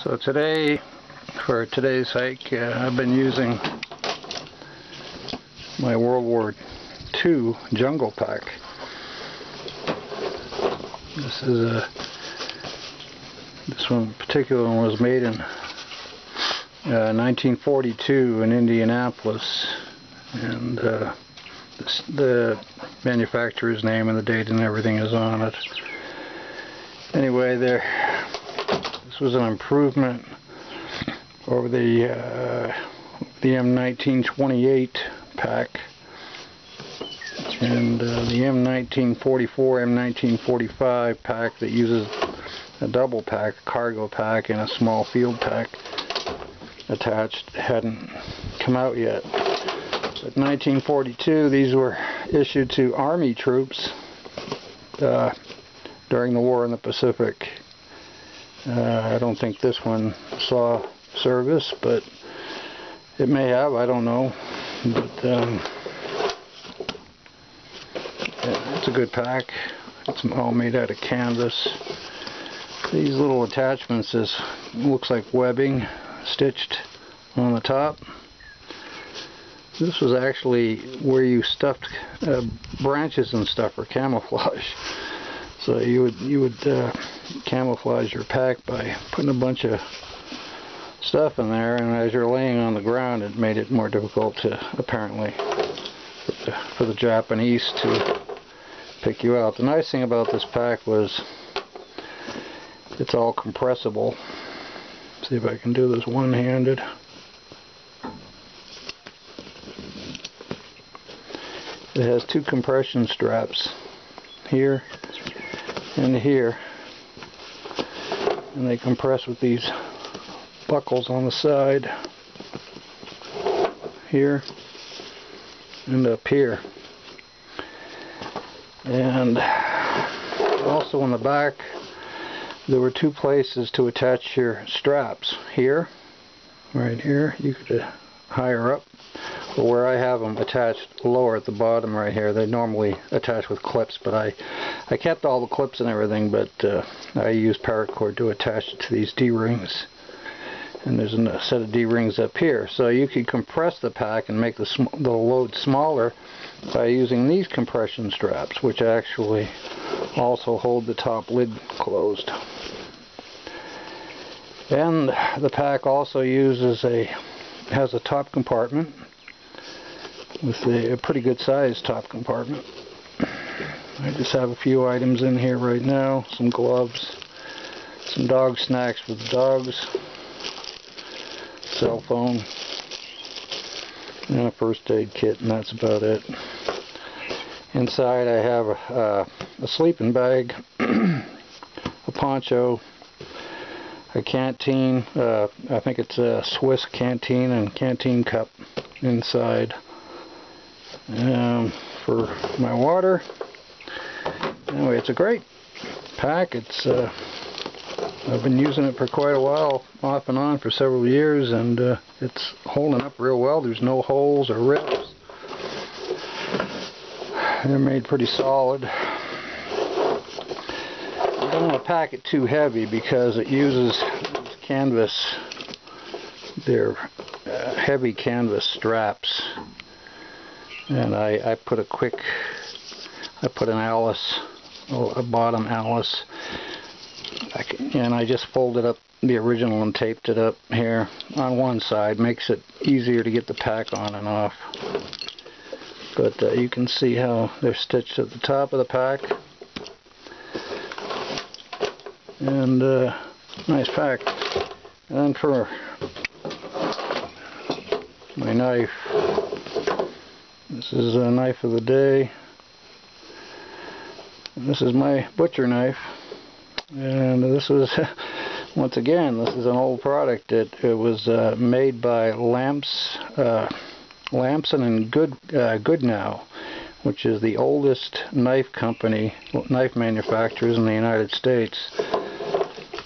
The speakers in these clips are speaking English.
So today, for today's hike, I've been using my World War II Jungle Pack. This one particular one was made in 1942 in Indianapolis, and the manufacturer's name and the date and everything is on it. Anyway, this was an improvement over the M1928 pack, and the M1944, M1945 pack that uses a double pack, cargo pack, and a small field pack attached hadn't come out yet. But 1942, these were issued to Army troops during the war in the Pacific. I don't think this one saw service, but it may have, I don't know. But it's a good pack. It's all made out of canvas. These little attachments looks like webbing stitched on the top. This was actually where you stuffed branches and stuff for camouflage. So you would camouflage your pack by putting a bunch of stuff in there, and as you're laying on the ground, it made it more difficult to, apparently, for the Japanese to pick you out. The nice thing about this pack was it's all compressible. See if I can do this one-handed. It has two compression straps here and here, and they compress with these buckles on the side here and up here. And also in the back there were two places to attach your straps. Here, right here, you could higher up, or where I have them attached lower at the bottom right here. They normally attach with clips, but I kept all the clips and everything, but I used paracord to attach it to these D-rings. And there's a set of D-rings up here. So you could compress the pack and make the load smaller by using these compression straps, which actually also hold the top lid closed. And the pack also has a top compartment with a pretty good sized top compartment. I just have a few items in here right now, some gloves, some dog snacks for the dogs, cell phone, and a first aid kit, and that's about it. Inside I have a sleeping bag, a poncho, a canteen, I think it's a Swiss canteen, and canteen cup inside for my water. Anyway, it's a great pack. I've been using it for quite a while, off and on for several years, and it's holding up real well. There's no holes or rips. They're made pretty solid. I don't want to pack it too heavy because it uses canvas. They're heavy canvas straps, and I put an Alice, a bottom Alice, and I just folded up the original and taped it up here on one side. Makes it easier to get the pack on and off. But you can see how they're stitched at the top of the pack. And nice pack. And for my knife, this is a knife of the day. And this is my butcher knife. And this was, once again, this is an old product. It was made by Lamson and Goodnow, which is the oldest knife manufacturers in the United States.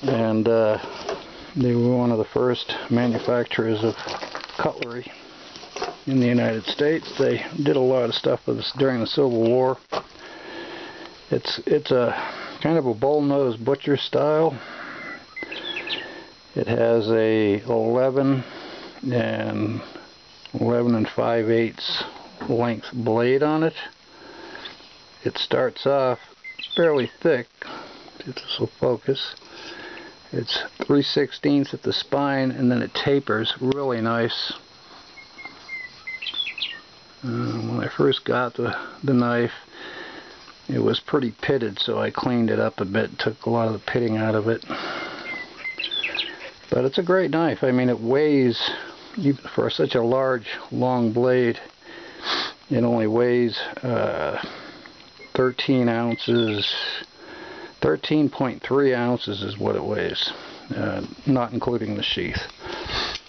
And they were one of the first manufacturers of cutlery in the United States. They did a lot of stuff with this during the Civil War. It's a kind of a bull-nosed butcher style, It has a 11 and 5/8 length blade on it. It starts off fairly thick. If this will focus. It's 3/16 at the spine, and then it tapers really nice. When I first got the knife, it was pretty pitted, so I cleaned it up a bit, took a lot of the pitting out of it. But it's a great knife. I mean, it weighs, even for such a large, long blade, it only weighs 13 ounces. 13.3 ounces is what it weighs, not including the sheath.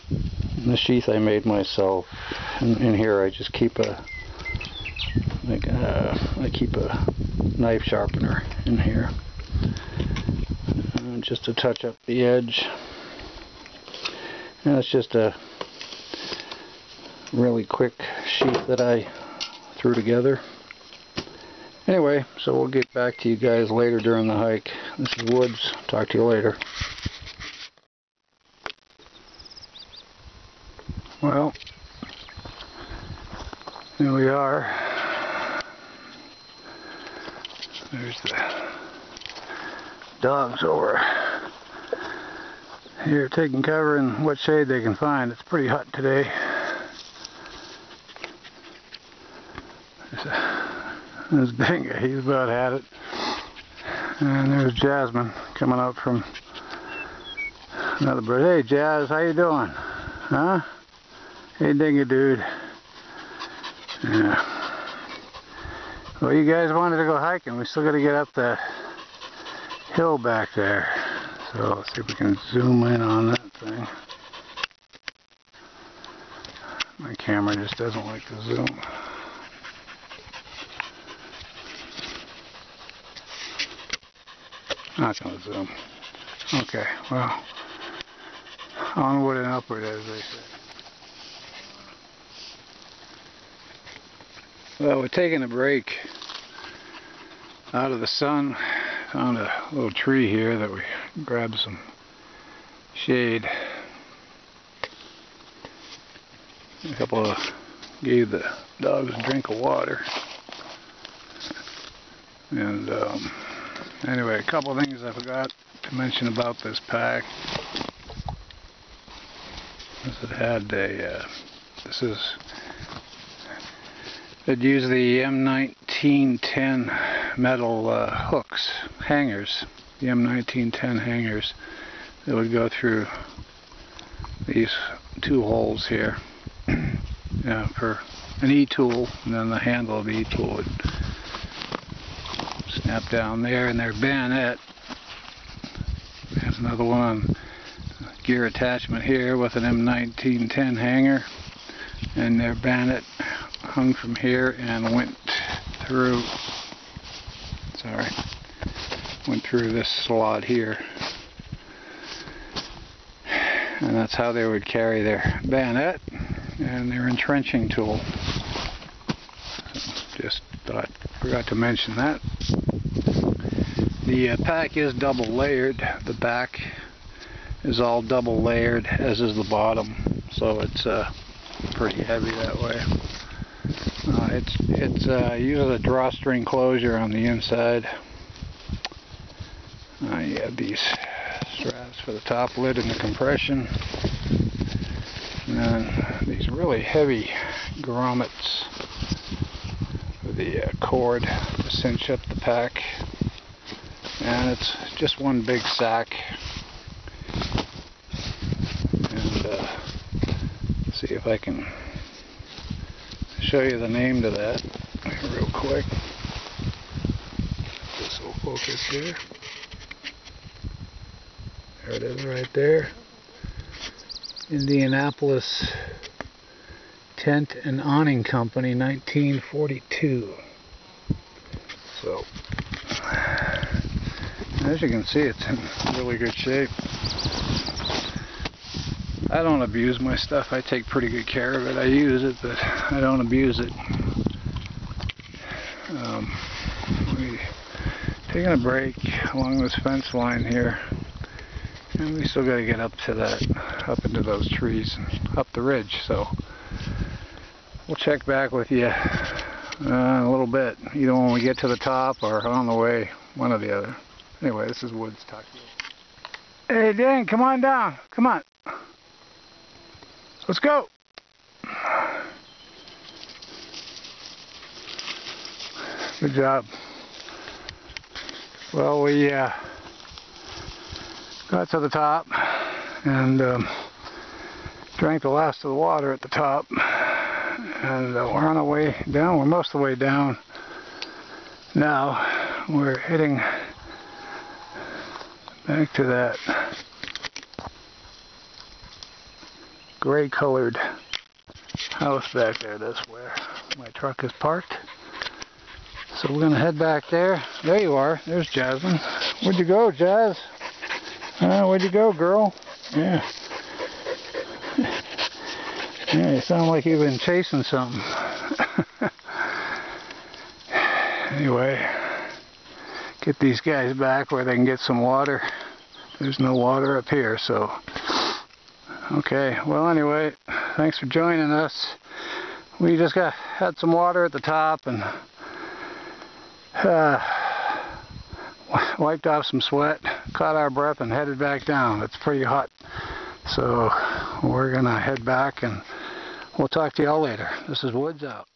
And the sheath I made myself. In here I just keep I keep a knife sharpener in here, just to touch up the edge. And it's just a really quick sheath that I threw together. Anyway, so we'll get back to you guys later during the hike. This is Woods. Talk to you later. Well, here we are. There's the dogs over here taking cover in what shade they can find. It's pretty hot today. There's Dinga, he's about had it. And there's Jazmin coming up from another bird. Hey Jazz, how you doing? Huh? Hey Dinga dude. Yeah. Well, you guys wanted to go hiking. We still got to get up that hill back there. So let's see if we can zoom in on that thing. My camera just doesn't like to zoom. Not going to zoom. Okay, well, onward and upward, as they say. Well, we're taking a break out of the sun. Found a little tree here that we grabbed some shade. Gave the dogs a drink of water. And anyway, a couple of things I forgot to mention about this pack. It had I'd use the M1910 metal hooks, hangers, the M1910 hangers that would go through these two holes here. For an E-tool, and then the handle of the E-tool would snap down there, and their bayonet. There's another one, gear attachment here with an M1910 hanger, and their bayonet hung from here and went through this slot here, and that's how they would carry their bayonet and their entrenching tool. Just forgot to mention that. The pack is double layered. The back is all double layered, as is the bottom, so it's pretty heavy that way. It uses a drawstring closure on the inside. You have these straps for the top lid and the compression, and then these really heavy grommets for the cord to cinch up the pack, and it's just one big sack. And let's see if I can show you the name to that real quick. This will focus here. There it is right there. Indianapolis Tent and Awning Company, 1942. So, as you can see, it's in really good shape. I don't abuse my stuff. I take pretty good care of it. I use it, but I don't abuse it. We're taking a break along this fence line here. And we still got to get up to that, up into those trees and up the ridge. So we'll check back with you in a little bit, either when we get to the top or on the way, one or the other. Anyway, this is Woods talking. Hey, Dan, come on down. Come on. Let's go. Good job. Well, we got to the top and drank the last of the water at the top, and we're on our way down. We're most of the way down now. We're heading back to that gray colored house back there. That's where my truck is parked. So we're gonna head back there. There you are. There's Jazmin. Where'd you go, Jazz? Where'd you go, girl? Yeah. Yeah, you sound like you've been chasing something. Anyway, get these guys back where they can get some water. There's no water up here, so. Okay, well anyway, thanks for joining us. We just had some water at the top and wiped off some sweat, caught our breath, and headed back down. It's pretty hot, so we're gonna head back, and we'll talk to y'all later. This is Woods out.